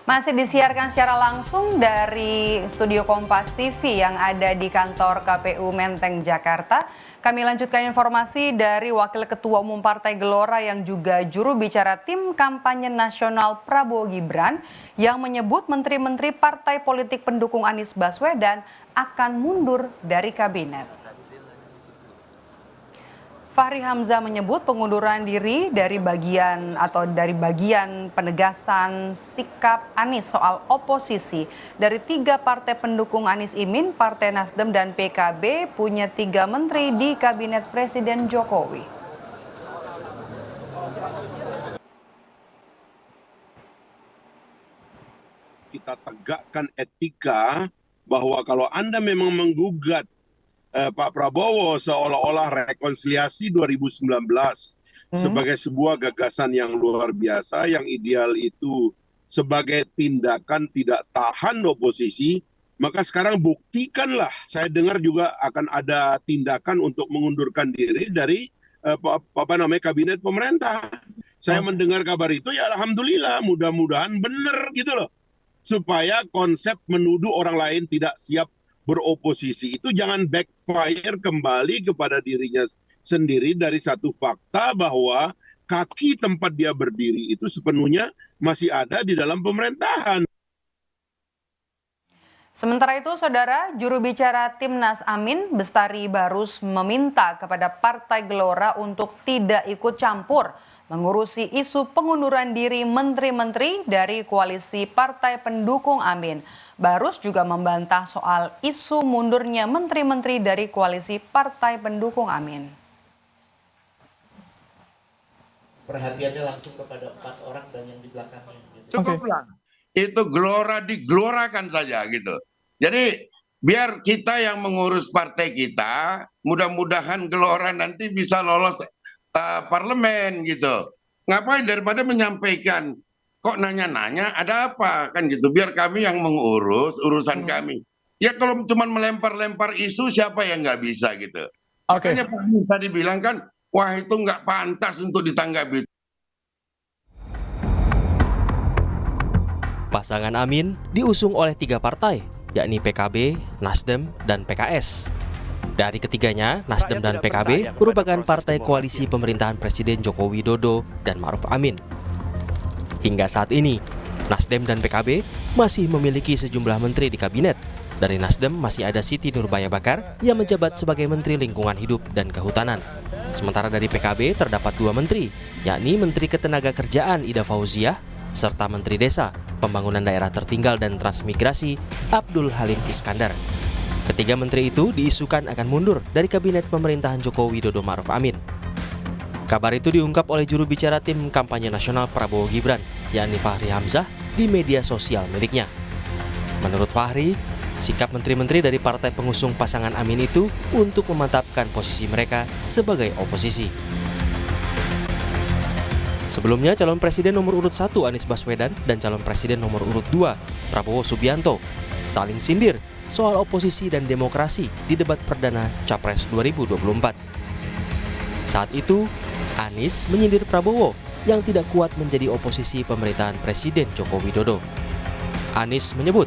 Masih disiarkan secara langsung dari studio Kompas TV yang ada di kantor KPU Menteng, Jakarta. Kami lanjutkan informasi dari Wakil Ketua Umum Partai Gelora yang juga juru bicara tim kampanye nasional Prabowo Gibran yang menyebut menteri-menteri partai politik pendukung Anies Baswedan akan mundur dari kabinet. Fahri Hamzah menyebut pengunduran diri dari bagian penegasan sikap Anies soal oposisi dari 3 partai pendukung Anies Imin, Partai Nasdem dan PKB punya 3 menteri di Kabinet Presiden Jokowi. Kita tegakkan etika bahwa kalau Anda memang menggugat Pak Prabowo seolah-olah rekonsiliasi 2019 sebagai sebuah gagasan yang luar biasa, yang ideal itu sebagai tindakan tidak tahan oposisi, maka sekarang buktikanlah. Saya dengar juga akan ada tindakan untuk mengundurkan diri dari kabinet pemerintah. Saya mendengar kabar itu, ya alhamdulillah, mudah-mudahan benar gitu loh. Supaya konsep menuduh orang lain tidak siap beroposisi itu jangan backfire kembali kepada dirinya sendiri dari satu fakta bahwa kaki tempat dia berdiri itu sepenuhnya masih ada di dalam pemerintahan. Sementara itu, Saudara, juru bicara Timnas Amin, Bestari Barus, meminta kepada Partai Gelora untuk tidak ikut campur mengurusi isu pengunduran diri menteri-menteri dari koalisi partai pendukung Amin. Barus juga membantah soal isu mundurnya menteri-menteri dari koalisi partai pendukung Amin. Perhatiannya langsung kepada 4 orang dan yang di belakangnya. Gitu. Cukuplah. Itu gelora digelorakan saja gitu. Jadi biar kita yang mengurus partai kita, mudah-mudahan gelora nanti bisa lolos parlemen gitu. Ngapain daripada menyampaikan kok nanya-nanya ada apa kan gitu, biar kami yang mengurus urusan kami. Ya kalau cuma melempar-lempar isu siapa yang nggak bisa gitu. Makanya Pak Anies tadi bilang kan, wah itu nggak pantas untuk ditanggapi. Pasangan Amin diusung oleh 3 partai, yakni PKB, Nasdem, dan PKS. Dari ketiganya, Nasdem dan PKB merupakan partai koalisi pemerintahan Presiden Joko Widodo dan Ma'ruf Amin. Hingga saat ini, Nasdem dan PKB masih memiliki sejumlah menteri di kabinet. Dari Nasdem masih ada Siti Nurbaya Bakar yang menjabat sebagai Menteri Lingkungan Hidup dan Kehutanan. Sementara dari PKB terdapat 2 menteri, yakni Menteri Ketenagakerjaan Ida Fauziah, serta Menteri Desa, Pembangunan Daerah Tertinggal dan Transmigrasi Abdul Halim Iskandar. Ketiga menteri itu diisukan akan mundur dari kabinet pemerintahan Joko Widodo Ma'ruf Amin. Kabar itu diungkap oleh juru bicara tim kampanye nasional Prabowo Gibran, yakni Fahri Hamzah, di media sosial miliknya. Menurut Fahri, sikap menteri-menteri dari partai pengusung pasangan Amin itu untuk memantapkan posisi mereka sebagai oposisi. Sebelumnya, calon presiden nomor urut 1 Anies Baswedan dan calon presiden nomor urut 2 Prabowo Subianto saling sindir soal oposisi dan demokrasi di debat perdana Capres 2024. Saat itu, Anies menyindir Prabowo yang tidak kuat menjadi oposisi pemerintahan Presiden Joko Widodo. Anies menyebut,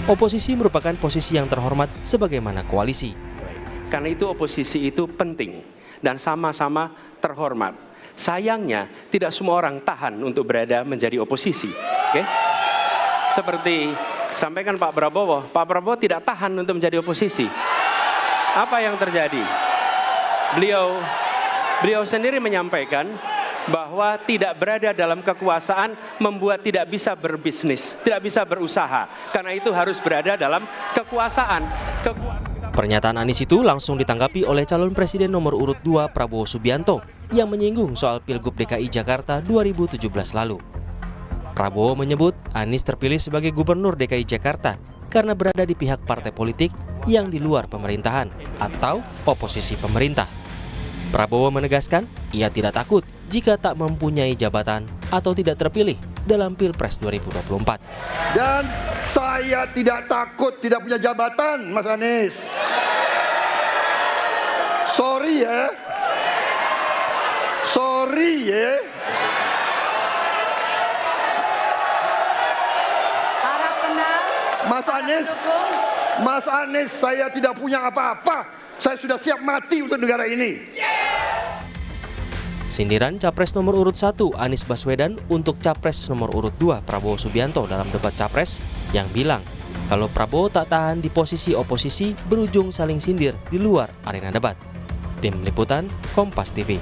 oposisi merupakan posisi yang terhormat sebagaimana koalisi. Karena itu oposisi itu penting dan sama-sama terhormat. Sayangnya, tidak semua orang tahan untuk berada menjadi oposisi. Okay? Seperti sampaikan Pak Prabowo tidak tahan untuk menjadi oposisi. Apa yang terjadi? Beliau sendiri menyampaikan bahwa tidak berada dalam kekuasaan membuat tidak bisa berbisnis, tidak bisa berusaha. Karena itu harus berada dalam kekuasaan. Pernyataan Anies itu langsung ditanggapi oleh calon presiden nomor urut 2 Prabowo Subianto yang menyinggung soal Pilgub DKI Jakarta 2017 lalu. Prabowo menyebut Anies terpilih sebagai gubernur DKI Jakarta karena berada di pihak partai politik yang di luar pemerintahan atau oposisi pemerintah. Prabowo menegaskan ia tidak takut jika tak mempunyai jabatan atau tidak terpilih dalam Pilpres 2024. Dan saya tidak takut tidak punya jabatan, Mas Anies. Sorry ya. Mas Anies, saya tidak punya apa-apa. Saya sudah siap mati untuk negara ini. Sindiran Capres nomor urut 1 Anies Baswedan untuk Capres nomor urut 2 Prabowo Subianto dalam debat Capres yang bilang kalau Prabowo tak tahan di posisi oposisi berujung saling sindir di luar arena debat. Tim Liputan Kompas TV.